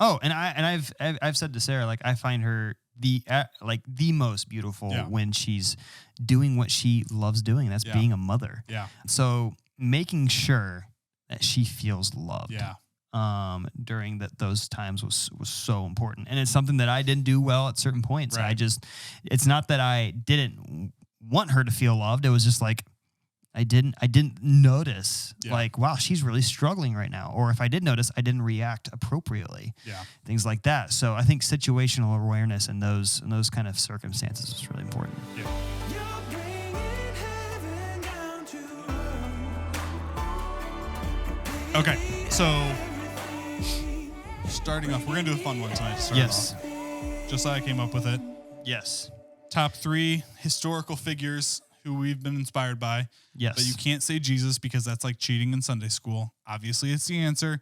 Oh, and I've said to Sarah, like, I find her the most beautiful when she's doing what she loves doing. That's being a mother. Yeah. So making sure that she feels loved. Yeah. During those times was so important. And it's something that I didn't do well at certain points. Right. It's not that I didn't want her to feel loved. It was just like, I didn't notice like, wow, she's really struggling right now. Or if I did notice, I didn't react appropriately. Yeah. Things like that. So I think situational awareness in those kind of circumstances is really important. Yeah. Okay. So starting off, we're going to do a fun one tonight to start off. Josiah came up with it. Yes. Top 3 historical figures who we've been inspired by. Yes. But you can't say Jesus because that's like cheating in Sunday school. Obviously, it's the answer.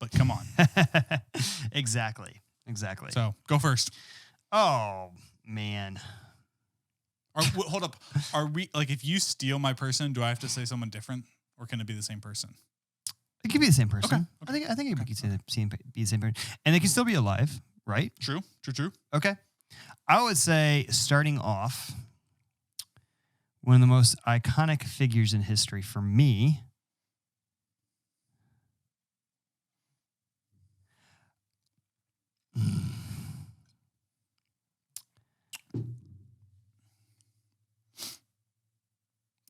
But come on. Exactly. So go first. Oh, man. Hold up. Are we like, if you steal my person, do I have to say someone different, or can it be the same person? It could be the same person. Okay. I think it could be the same person, and they can still be alive, right? True. Okay. I would say, starting off, one of the most iconic figures in history for me.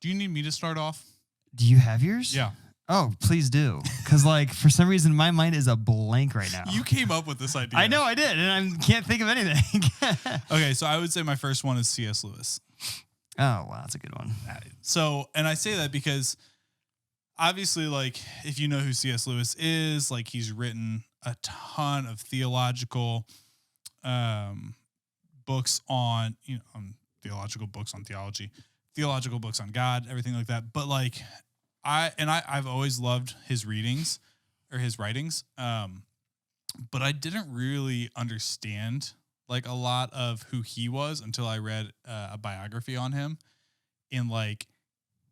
Do you need me to start off? Do you have yours? Yeah. Oh, please do. Because, like, for some reason, my mind is a blank right now. You came up with this idea. I know I did, and I can't think of anything. Okay, so I would say my first one is C.S. Lewis. Oh, wow, that's a good one. So, and I say that because obviously, like, if you know who C.S. Lewis is, like, he's written a ton of theological books on, theological books on theology, theological books on God, everything like that. But, like, I've always loved his readings or his writings, but I didn't really understand like a lot of who he was until I read a biography on him, and like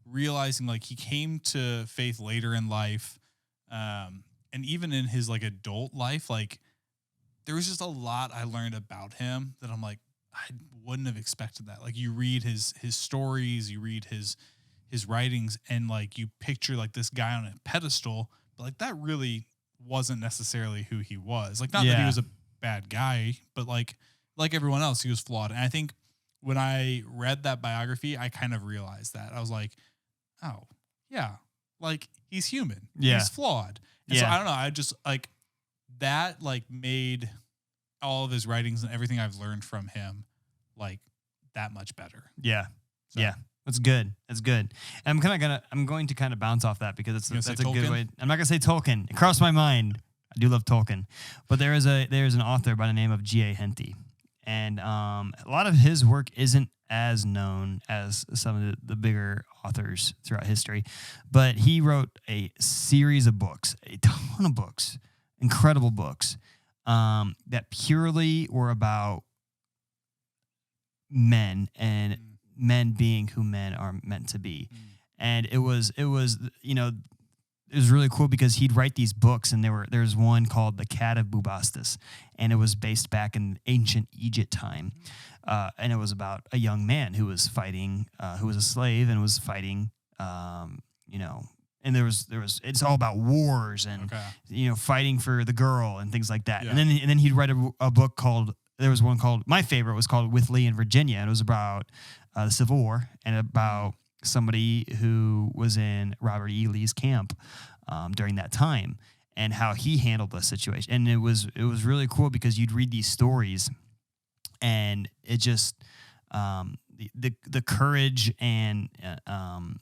realizing like he came to faith later in life, and even in his like adult life, like there was just a lot I learned about him that I'm like, I wouldn't have expected that. Like you read his stories, you read his writings, and like you picture like this guy on a pedestal, but like that really wasn't necessarily who he was. Like not that he was a bad guy, but like everyone else, he was flawed. And I think when I read that biography, I kind of realized that. I was like, oh yeah, like he's human. Yeah. He's flawed. And so I don't know. I just like that like made all of his writings and everything I've learned from him like that much better. Yeah. So. Yeah. That's good. And I'm going to kind of bounce off that because that's a good way. I'm not gonna say Tolkien. It crossed my mind. I do love Tolkien, but there's an author by the name of G.A. Henty, and a lot of his work isn't as known as some of the bigger authors throughout history, but he wrote a series of books, a ton of books, incredible books, that purely were about men and men being who men are meant to be. And it was really cool because he'd write these books, and there's one called The Cat of Bubastis, and it was based back in ancient Egypt time. And it was about a young man who was fighting, who was a slave and was fighting, and it's all about wars and, fighting for the girl and things like that. Yeah. And then he'd write a book there was one called, my favorite was called With Lee in Virginia. And it was about the Civil War and about somebody who was in Robert E. Lee's camp during that time and how he handled the situation. And it was really cool because you'd read these stories and it just the courage and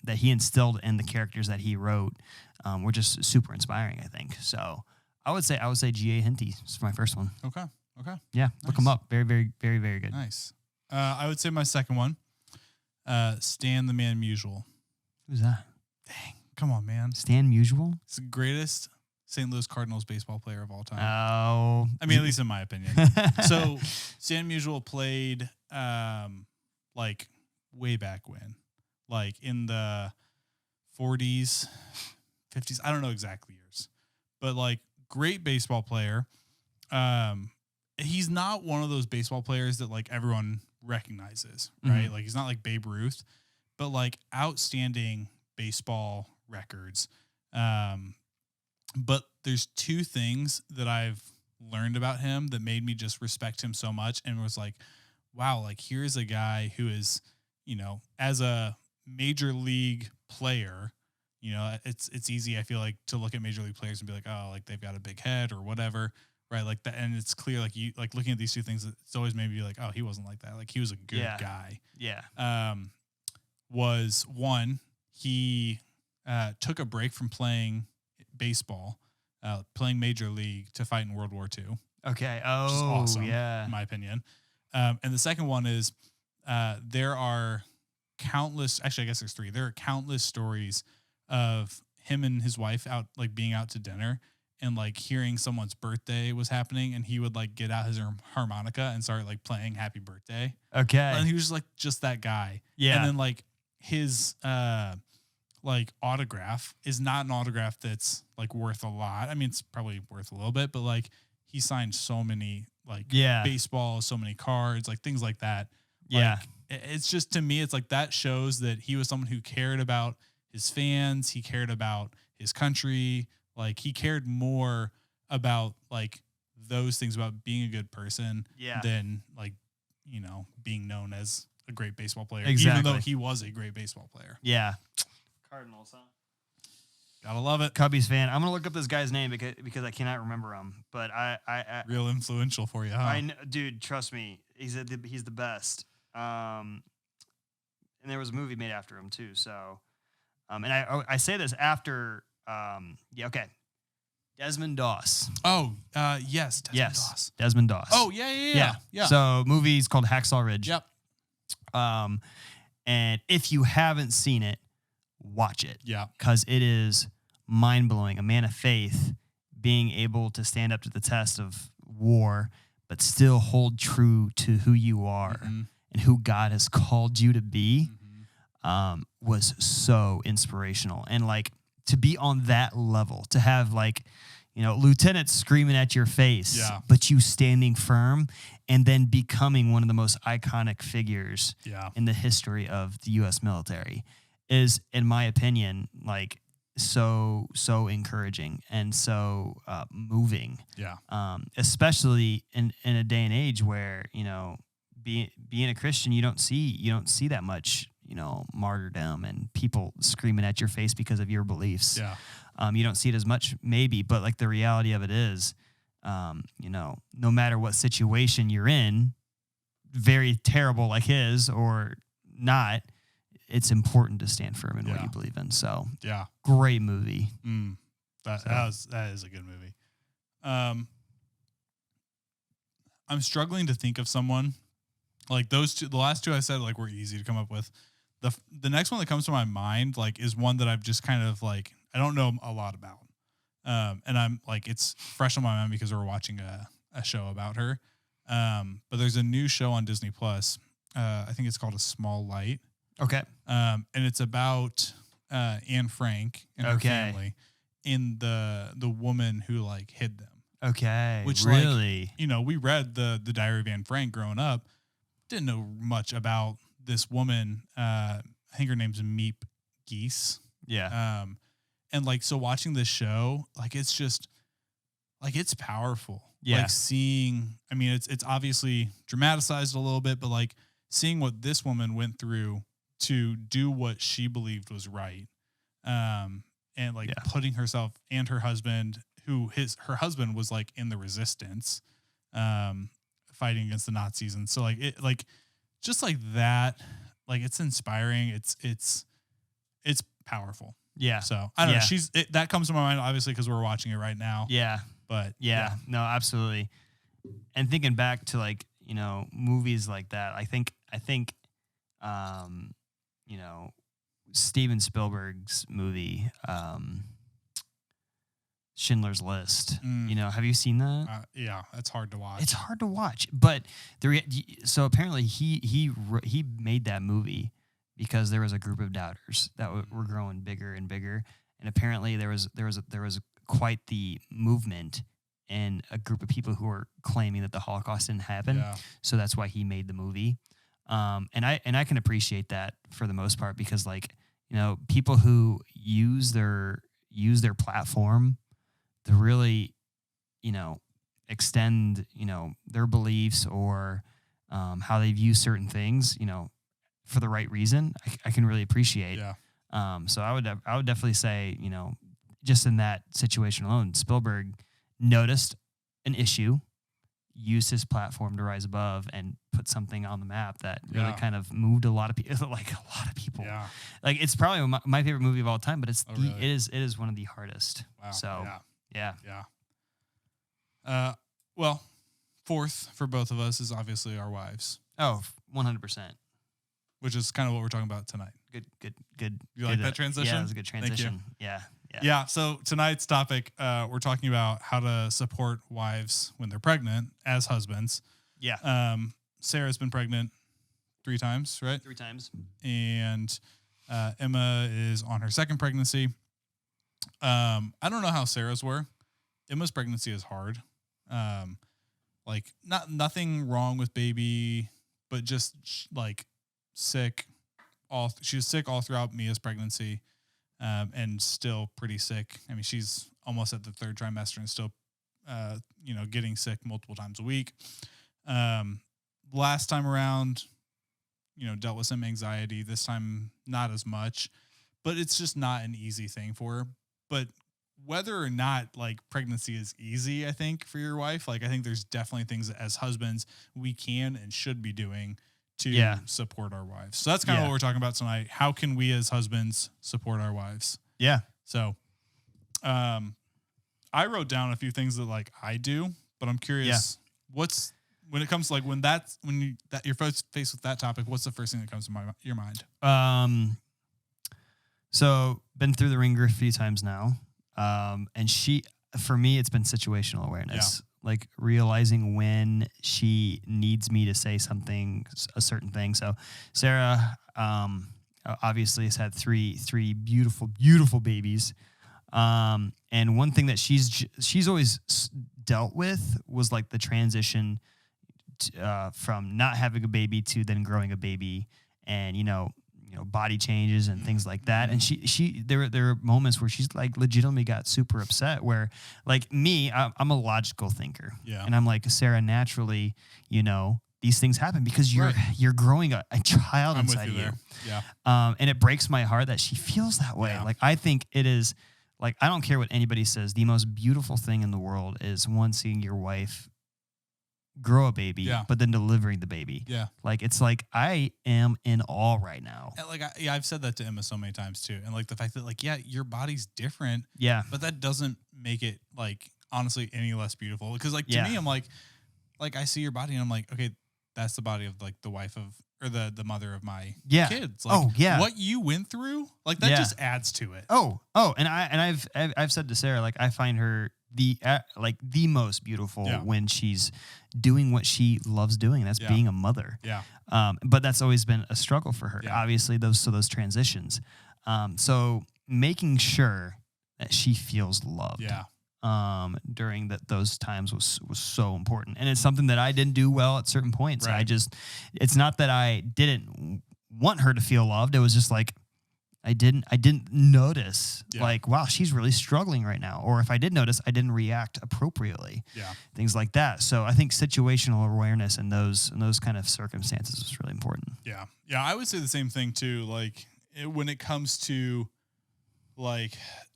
that he instilled in the characters that he wrote were just super inspiring, I think. So I would say G.A. Henty is my first one. Okay. Yeah, nice. Look him up. Very, very, very, very good. Nice. I would say my second one, Stan the Man Musial. Who's that? Dang, come on, man. Stan Musial? It's the greatest St. Louis Cardinals baseball player of all time. Oh. I mean, at least in my opinion. So Stan Musial played like way back when, like in the 40s, 50s. I don't know exactly years, but like great baseball player. he's not one of those baseball players that like everyone recognizes, right? Like he's not like Babe Ruth, but like outstanding baseball records. But there's two things that I've learned about him that made me just respect him so much and was like, wow, like here's a guy who is, you know, as a major league player, you know, it's easy, I feel like, to look at major league players and be like, oh, like they've got a big head or whatever, right? Like that, and it's clear, like you, like looking at these two things, it's always made me like, oh, he wasn't like that. Like he was a good guy. Yeah. Was one, he took a break from playing baseball, playing major league to fight in World War II. Okay. Which is awesome, yeah. in my opinion. And the second one is there are countless, actually, I guess there's three. There are countless stories of him and his wife out, like being out to dinner and like hearing someone's birthday was happening. And he would like get out his harmonica and start like playing happy birthday. Okay. And he was like just that guy. Yeah. And then like his like autograph is not an autograph that's like worth a lot. I mean, it's probably worth a little bit, but like he signed so many like baseball, so many cards, like things like that. Yeah. Like, it's just, to me, it's like that shows that he was someone who cared about his fans. He cared about his country. Like he cared more about like those things, about being a good person than like, you know, being known as a great baseball player, even though he was a great baseball player. Yeah. Cardinals, huh? Gotta love it. Cubbies fan. I'm gonna look up this guy's name because I cannot remember him. But I real influential for you, huh? I know, dude. Trust me, he's the best. And there was a movie made after him too. So, and I say this after okay. Desmond Doss. Oh, yes. Doss. Desmond Doss. Oh, yeah. So, movie's called Hacksaw Ridge. Yep. And if you haven't seen it, watch it. Yeah. Because it is mind-blowing. A man of faith being able to stand up to the test of war, but still hold true to who you are and who God has called you to be, was so inspirational. And, like, to be on that level, to have like, you know, lieutenants screaming at your face, but you standing firm and then becoming one of the most iconic figures in the history of the U.S. military is, in my opinion, like so encouraging and so moving. Yeah. Especially in a day and age where, you know, being a Christian, you don't see that much, you know, martyrdom and people screaming at your face because of your beliefs. Yeah. You don't see it as much, maybe, but like the reality of it is, you know, no matter what situation you're in, very terrible like his or not, it's important to stand firm in what you believe in. So, great movie. That is a good movie. I'm struggling to think of someone like those two. The last two I said like were easy to come up with. The next one that comes to my mind like is one that I've just kind of like, I don't know a lot about. And I'm like, it's fresh on my mind because we're watching a show about her. But there's a new show on Disney Plus. I think it's called A Small Light. Okay. And it's about Anne Frank and her family and the woman who like hid them. Okay. Which really, like, you know, we read the Diary of Anne Frank growing up. Didn't know much about this woman. I think her name's Meep Geese. Yeah. And like, so watching this show, like, it's just like, it's powerful. Yeah. Like seeing, I mean, it's obviously dramatized a little bit, but like seeing what this woman went through to do what she believed was right. And like putting herself and her husband, her husband was like in the resistance, fighting against the Nazis. And so like, it, like, just like that, like it's inspiring. It's powerful. Yeah. So I don't know. That comes to my mind, obviously, because we're watching it right now. Yeah. But no, absolutely. And thinking back to like, you know, movies like that, I think, you know, Steven Spielberg's movie, Schindler's List. You know, have you seen that? Yeah, that's hard to watch. It's hard to watch, but so apparently he made that movie because there was a group of doubters that were growing bigger and bigger, and apparently there was quite the movement in a group of people who are claiming that the Holocaust didn't happen. Yeah. So that's why he made the movie. And I can appreciate that for the most part, because like, you know, people who use their platform to really, you know, extend, you know, their beliefs or how they view certain things, you know, for the right reason, I can really appreciate. Yeah. So I would definitely say, you know, just in that situation alone, Spielberg noticed an issue, used his platform to rise above and put something on the map that really kind of moved a lot of people, like a lot of people. Yeah. Like it's probably my favorite movie of all time, but it's really? it is one of the hardest. Wow. So yeah. Well, fourth for both of us is obviously our wives, Oh, 100%. which is kind of what we're talking about tonight. Good. You like that transition? Yeah, it was a good Thank you. transition. Yeah. Yeah. So tonight's topic, we're talking about how to support wives when they're pregnant as husbands. Yeah. Sarah's been pregnant 3 times, right? 3 times. And Emma is on her second pregnancy. I don't know how Sarah's were. Emma's pregnancy is hard. Like nothing wrong with baby, but just like sick. She was sick all throughout Mia's pregnancy, and still pretty sick. I mean, she's almost at the 3rd trimester and still, you know, getting sick multiple times a week. Last time around, you know, dealt with some anxiety. This time, not as much, but it's just not an easy thing for her. But whether or not like pregnancy is easy, I think for your wife, like I think there's definitely things that as husbands we can and should be doing to support our wives. So that's kind of what we're talking about tonight. How can we as husbands support our wives? Yeah. So, I wrote down a few things that like I do, but I'm curious what's when it comes to like you're faced with that topic, what's the first thing that comes to your mind? So been through the ringer a few times now. And for me, it's been situational awareness, like realizing when she needs me to say something, a certain thing. So Sarah, obviously has had three beautiful babies. And one thing that she's always dealt with was like the transition from not having a baby to then growing a baby, and you know body changes and things like that. And there were moments where she's like legitimately got super upset, where like me, I'm a logical thinker, and I'm like, Sarah, naturally, you know, these things happen because you're growing a child inside you. And it breaks my heart that she feels that way. Like I think it is, like, I don't care what anybody says, the most beautiful thing in the world is seeing your wife grow a baby, but then delivering the baby. Like, it's like, I am in awe right now. And like, I've said that to Emma so many times too. And like the fact that like, your body's different. But that doesn't make it like, honestly, any less beautiful. Because like, to me, I'm like I see your body and I'm like, okay, that's the body of like the wife of, or the mother of my kids. Like, what you went through, like that just adds to it. And I've said to Sarah, like, I find her the most beautiful when she's doing what she loves doing, and that's being a mother. But that's always been a struggle for her. Obviously, those transitions. So making sure that she feels loved. During those times was so important, and it's something that I didn't do well at certain points. It's not that I didn't want her to feel loved. It was just like I didn't notice like, wow, she's really struggling right now. Or if I did notice, I didn't react appropriately. Things like that. So I think situational awareness in those kind of circumstances is really important. I would say the same thing too. Like when it comes to like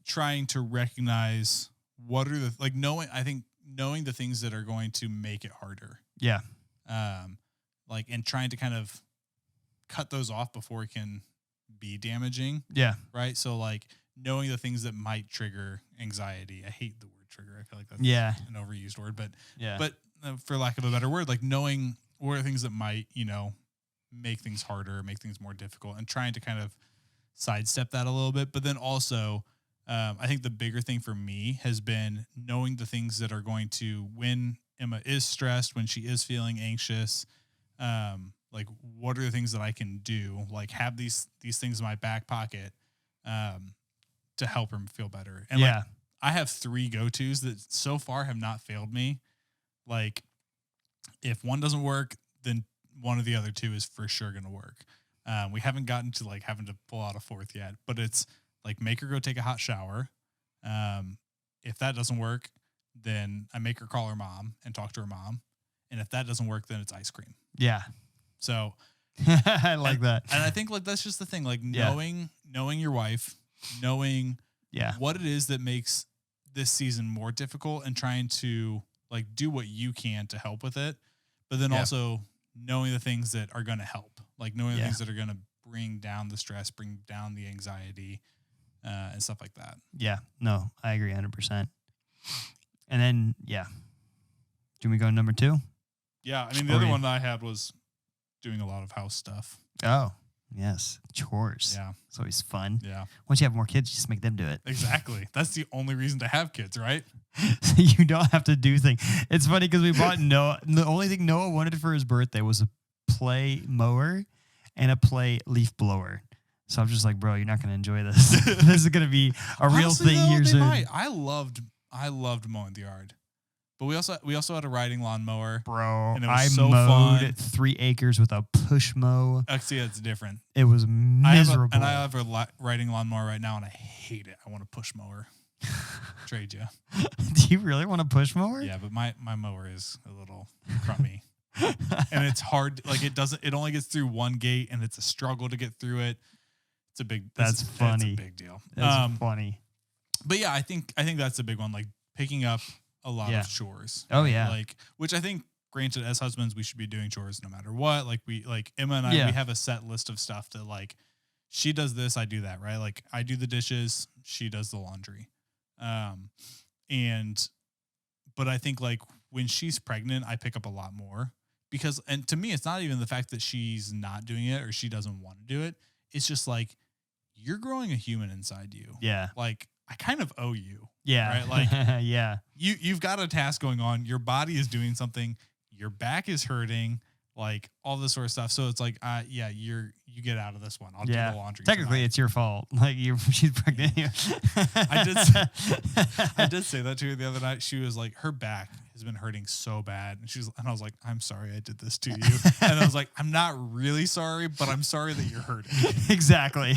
trying to recognize what are the, like knowing the things that are going to make it harder. Like, and trying to kind of cut those off before it can be damaging. Right. So like knowing the things that might trigger anxiety. I hate the word trigger. I feel like that's an overused word, but for lack of a better word, like knowing what are things that might, you know, make things harder, make things more difficult, and trying to kind of sidestep that a little bit. But then also, I think the bigger thing for me has been knowing the things that are going to, when Emma is stressed, when she is feeling anxious, like what are the things that I can do? Like have these things in my back pocket, to help her feel better. And like, I have 3 go-tos that so far have not failed me. Like, if one doesn't work, then one of the other 2 is for sure going to work. We haven't gotten to like having to pull out a 4th yet, but it's like make her go take a hot shower. If that doesn't work, then I make her call her mom and talk to her mom. And if that doesn't work, then it's ice cream. Yeah. So I like that. And I think like that's just the thing, like knowing your wife, knowing what it is that makes this season more difficult and trying to like do what you can to help with it. But then also knowing the things that are going to help, like knowing the things that are going to bring down the stress, bring down the anxiety, and stuff like that. Yeah, no, I agree 100%. And then, do we go to number 2? Yeah, I mean, the other one that I had was doing a lot of house stuff. Oh, yes, chores. Yeah. It's always fun. Yeah. Once you have more kids, you just make them do it. Exactly. That's the only reason to have kids, right? So you don't have to do things. It's funny because we bought Noah. The only thing Noah wanted for his birthday was a play mower and a play leaf blower. So I'm just like, bro, you're not going to enjoy this. This is going to be a real thing here soon. I loved mowing the yard, but we also had a riding lawnmower, bro. And it was I so mowed fun. 3 acres with a push mow. Actually, it's different. It was miserable. I have a riding lawnmower right now, and I hate it. I want a push mower. Trade you. Do you really want a push mower? Yeah, but my mower is a little crummy. And it's hard. Like it only gets through one gate, and it's a struggle to get through it. That's funny. It's a big deal. That's funny. But yeah, I think that's a big one. Like picking up a lot of chores. Oh yeah. Like, which I think, granted, as husbands, we should be doing chores no matter what. Like Emma and I, we have a set list of stuff that like, she does this, I do that, right? Like I do the dishes, she does the laundry. But I think like when she's pregnant, I pick up a lot more and to me, it's not even the fact that she's not doing it or she doesn't want to do it. It's just like, you're growing a human inside you. Yeah. Like I kind of owe you. Yeah. Right. Like yeah. You've got a task going on. Your body is doing something. Your back is hurting. Like all this sort of stuff. So it's like, you get out of this one. I'll do the laundry. Technically, tonight. It's your fault. Like she's pregnant. I did say that to her the other night. She was like, her back has been hurting so bad, and I was like, I'm sorry I did this to you. And I was like, I'm not really sorry, but I'm sorry that you're hurting. Exactly.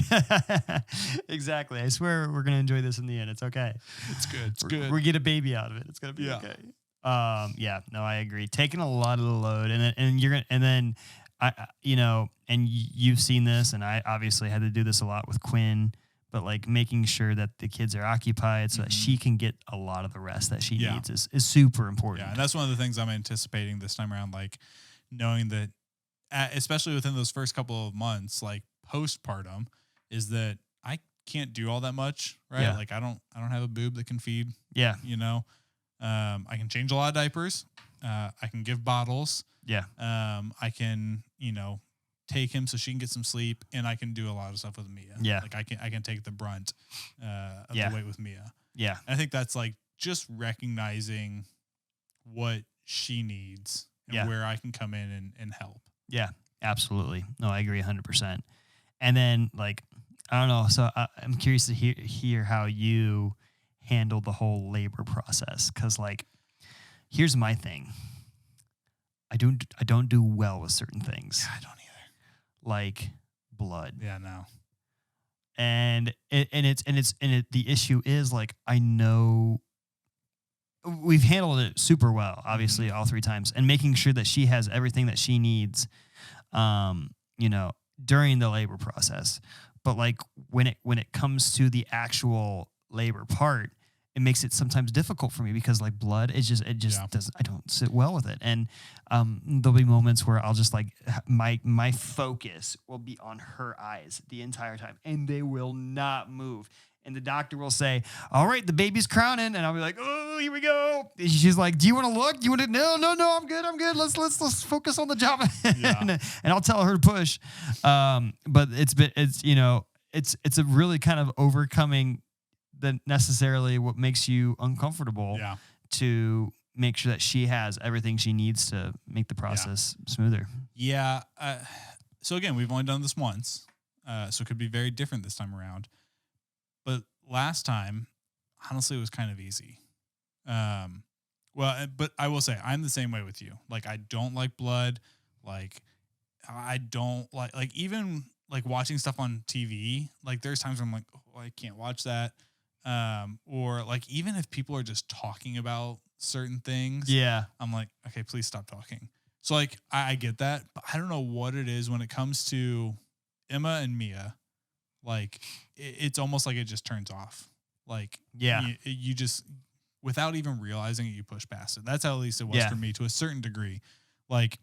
Exactly. I swear we're gonna enjoy this in the end. It's okay. It's good. It's good. We get a baby out of it. It's gonna be okay. No, I agree. Taking a lot of the load, and you're gonna, and then and you've seen this, and I obviously had to do this a lot with Quinn, but like making sure that the kids are occupied so that she can get a lot of the rest that she needs is super important. Yeah, and that's one of the things I'm anticipating this time around, like knowing that, especially within those first couple of months, like postpartum, is that I can't do all that much, right? Yeah. Like I don't have a boob that can feed. Yeah. I can change a lot of diapers. I can give bottles. Yeah. I can, take him so she can get some sleep, and I can do a lot of stuff with Mia. Yeah. Like I can take the brunt of the weight with Mia. Yeah. And I think that's like just recognizing what she needs and where I can come in and help. Yeah, absolutely. No, I agree 100%. And then like, I don't know. So I'm curious to hear how you handle the whole labor process. 'Cause like, here's my thing. I don't do well with certain things. Yeah, I don't either. Like blood. Yeah, no. And the issue is like, I know we've handled it super well, obviously all 3 times, and making sure that she has everything that she needs, during the labor process. But like when it comes to the actual labor part, it makes it sometimes difficult for me because like blood, it just doesn't, I don't sit well with it. And there'll be moments where I'll just like, my focus will be on her eyes the entire time and they will not move. And the doctor will say, all right, the baby's crowning. And I'll be like, oh, here we go. And she's like, do you want to look? Do you want to? No, I'm good. Let's focus on the job. And I'll tell her to push. But it's a really kind of overcoming the necessarily what makes you uncomfortable to make sure that she has everything she needs to make the process smoother. Yeah. So again, we've only done this once. So it could be very different this time around. But last time honestly, it was kind of easy. But I will say I'm the same way with you. Like, I don't like blood. Like, I don't like even like watching stuff on TV. Like, there's times where I'm like, oh, I can't watch that. Or like, even if people are just talking about certain things, I'm like, okay, please stop talking. So like, I get that, but I don't know what it is when it comes to Emma and Mia. Like, it's almost like it just turns off. Like, you just, without even realizing it, you push past it. That's how at least it was for me to a certain degree. Like,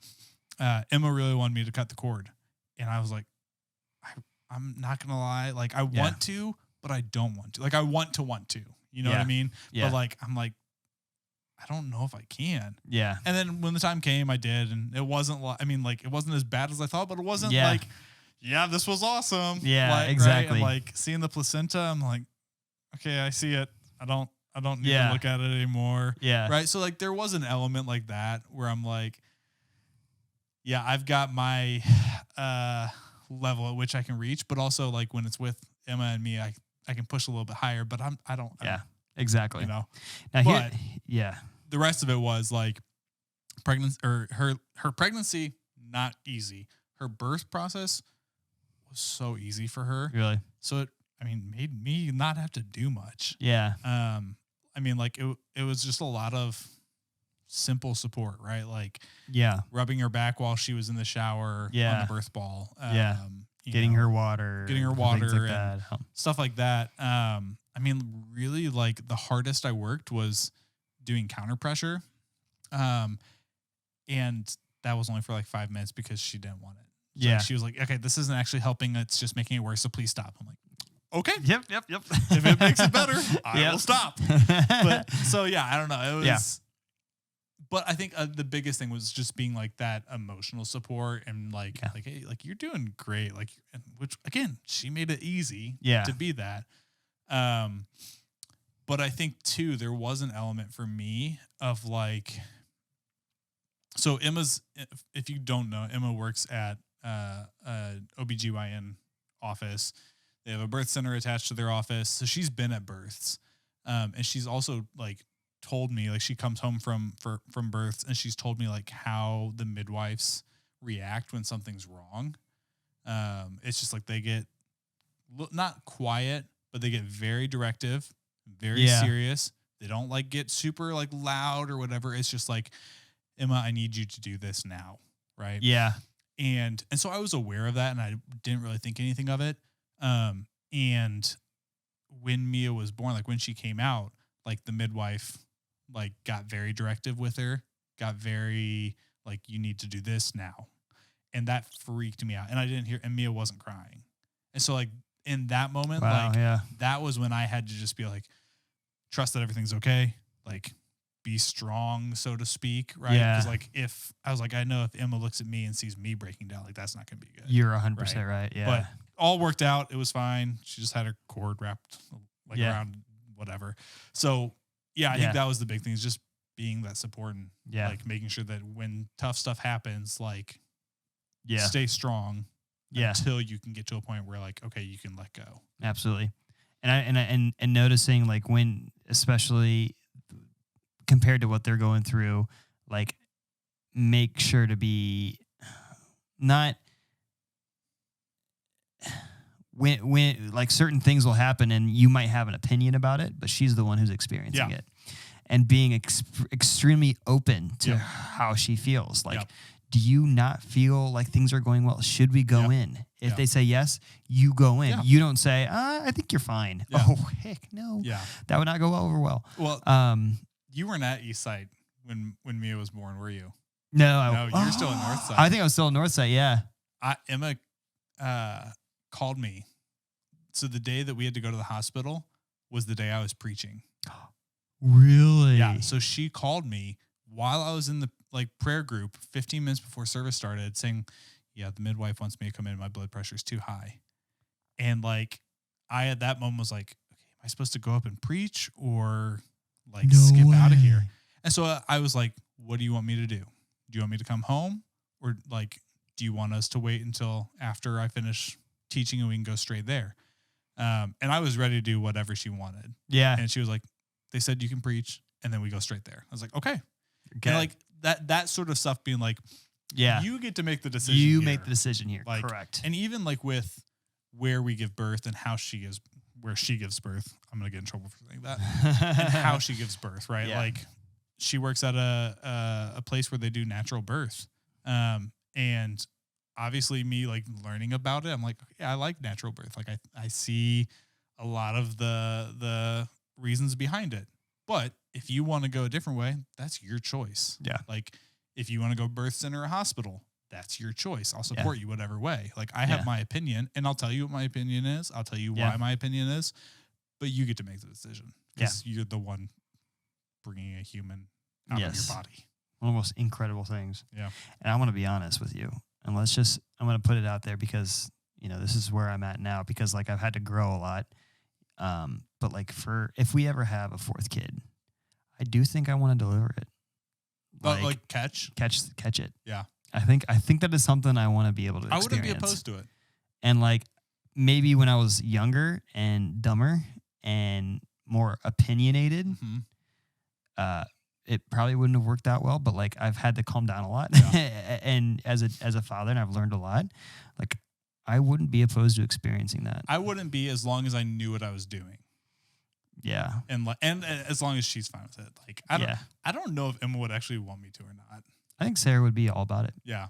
Emma really wanted me to cut the cord. And I was like, I'm not going to lie. Like, I want to, but I don't want to. Like, I want to, you know what I mean? Yeah. But like, I'm like, I don't know if I can. Yeah. And then when the time came, I did. And it wasn't it wasn't as bad as I thought, but it wasn't like, this was awesome. Yeah, like, exactly. Right? And like seeing the placenta, I'm like, okay, I see it. I don't need to look at it anymore. Yeah. Right. So like there was an element like that where I'm like, I've got my level at which I can reach, but also like when it's with Emma and me, I can push a little bit higher, but I don't. Exactly. You know, now but the rest of it was like pregnancy or her pregnancy, not easy. Her birth process was so easy for her. Really? So it made me not have to do much. Yeah. Like it was just a lot of simple support, right? Like rubbing her back while she was in the shower on the birth ball. Getting her water, like and stuff like that. Really like the hardest I worked was doing counter pressure. And that was only for like 5 minutes because she didn't want it. So like she was like, okay, this isn't actually helping. It's just making it worse. So please stop. I'm like, okay. Yep. If it makes it better, I will stop. But so, I don't know. It was, but I think the biggest thing was just being like that emotional support and like, hey, like you're doing great. Like, which again, she made it easy to be that. But I think too, there was an element for me of like, so if you don't know, Emma works at OBGYN office. They have a birth center attached to their office. So she's been at births. And she's also like told me, like she comes home from births and she's told me like how the midwives react when something's wrong. It's just like they get not quiet, but they get very directive, very serious. They don't like get super like loud or whatever. It's just like, Emma, I need you to do this now. Right. Yeah. And so I was aware of that and I didn't really think anything of it. And when Mia was born, like when she came out, like the midwife, like got very directive with her, got very like, you need to do this now. And that freaked me out. And I didn't hear, and Mia wasn't crying. And so like in that moment, that was when I had to just be like, trust that everything's okay. Like be strong, so to speak. Right. Because like if I was like, I know if Emma looks at me and sees me breaking down, like that's not going to be good. You're 100% right. Yeah. But all worked out. It was fine. She just had her cord wrapped like around whatever. So I think that was the big thing is just being that support and like making sure that when tough stuff happens, like stay strong until you can get to a point where like, okay, you can let go. Absolutely. And noticing like when, especially compared to what they're going through, like make sure to be not when like certain things will happen and you might have an opinion about it, but she's the one who's experiencing it and being extremely open to how she feels. Like, do you not feel like things are going well? Should we go in? If they say yes, you go in. You don't say, I think you're fine. Oh, heck no. Yeah. That would not go over well. Well, you weren't at Eastside when Mia was born, were you? No, you were still in Northside. I think I was still in Northside, yeah. Emma called me. So the day that we had to go to the hospital was the day I was preaching. Really? Yeah. So she called me while I was in the like prayer group 15 minutes before service started saying, the midwife wants me to come in. My blood pressure is too high. And like, I at that moment was like, okay, am I supposed to go up and preach or like skip out of here? And so I was like, what do you want me to do? Do you want me to come home or like, do you want us to wait until after I finish teaching and we can go straight there? And I was ready to do whatever she wanted. Yeah. And she was like, they said you can preach, and then we go straight there. I was like, okay. Okay. And like that sort of stuff being like, yeah, you get to make the decision. you here. make the decision here. Like, Correct. And even like with where we give birth and where she gives birth, I'm going to get in trouble for saying that, and how she gives birth, right? Yeah. Like she works at a place where they do natural birth. And obviously me like learning about it, I'm like, yeah, I like natural birth. Like I see a lot of the reasons behind it. But if you want to go a different way, that's your choice. Yeah. Like if you want to go birth center or hospital, that's your choice. I'll support you whatever way. Like I have my opinion, and I'll tell you what my opinion is. I'll tell you why my opinion is, but you get to make the decision because you're the one bringing a human out of your body. One of the most incredible things. Yeah. And I want to be honest with you, and I'm going to put it out there because, this is where I'm at now, because like I've had to grow a lot. But like if we ever have a fourth kid, I do think I want to deliver it. Like catch it. Yeah. I think that is something I want to be able to experience. I wouldn't be opposed to it. And like maybe when I was younger and dumber and more opinionated, it probably wouldn't have worked out well. But like I've had to calm down a lot, and as a father, and I've learned a lot. Like I wouldn't be opposed to experiencing that. I wouldn't be, as long as I knew what I was doing. Yeah, and as long as she's fine with it. Like I don't know if Emma would actually want me to or not. I think Sarah would be all about it. Yeah.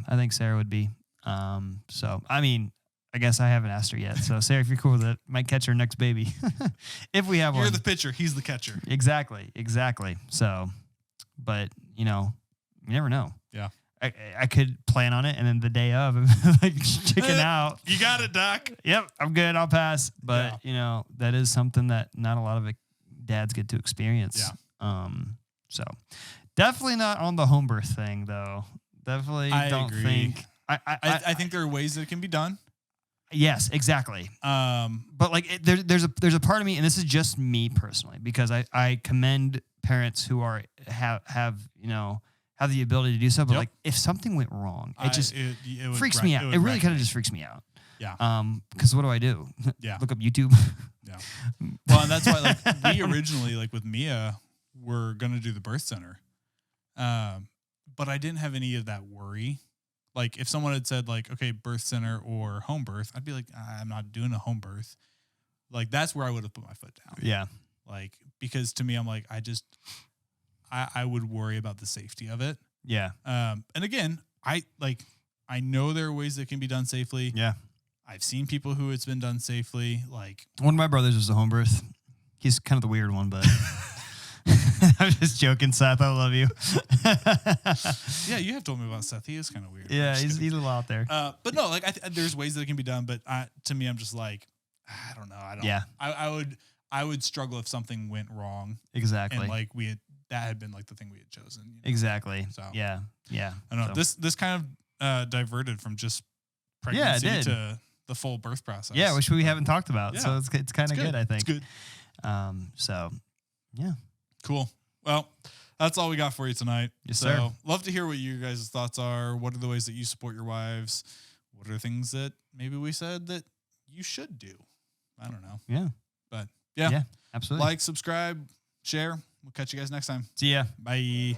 I think Sarah would be. So I mean, I guess I haven't asked her yet. So Sarah, if you're cool with it, might catch her next baby if we have one. You're the pitcher, he's the catcher. Exactly. So, but you never know. Yeah. I could plan on it, and then the day of, like chicken out. You got it, Doc. Yep, I'm good. I'll pass. But that is something that not a lot of dads get to experience. Yeah. So definitely not on the home birth thing, though. Definitely don't agree. think. I think there are ways that it can be done. Yes, exactly. But like there's a part of me, and this is just me personally, because I commend parents who have the ability to do so, but like if something went wrong, it just it freaks me out. It really kind of just freaks me out. Yeah. Because what do I do? Yeah. Look up YouTube. Yeah. Well, and that's why like we originally, like with Mia, were gonna do the birth center, but I didn't have any of that worry. Like if someone had said like, okay, birth center or home birth, I'd be like, I'm not doing a home birth. Like that's where I would have put my foot down. Yeah. Like because to me, I'm like I would worry about the safety of it. Yeah. And again, I know there are ways that can be done safely. Yeah. I've seen people who it's been done safely. Like one of my brothers was a home birth. He's kind of the weird one, but I'm just joking, Seth. I love you. Yeah, you have told me about Seth. He is kind of weird. Yeah, he's a little out there. But no, like there's ways that it can be done. But to me, I'm just like, I don't know. I don't. Yeah. I would struggle if something went wrong. Exactly. And like that had been like the thing we had chosen. Exactly. So yeah. I don't know. This kind of diverted from just pregnancy to the full birth process. Yeah, which we haven't talked about. So it's kind of good, I think. It's good. So yeah. Cool. Well, that's all we got for you tonight. Yes, sir. Love to hear what your guys' thoughts are. What are the ways that you support your wives? What are things that maybe we said that you should do? I don't know. Yeah. But yeah, absolutely. Like, subscribe, share. We'll catch you guys next time. See ya. Bye.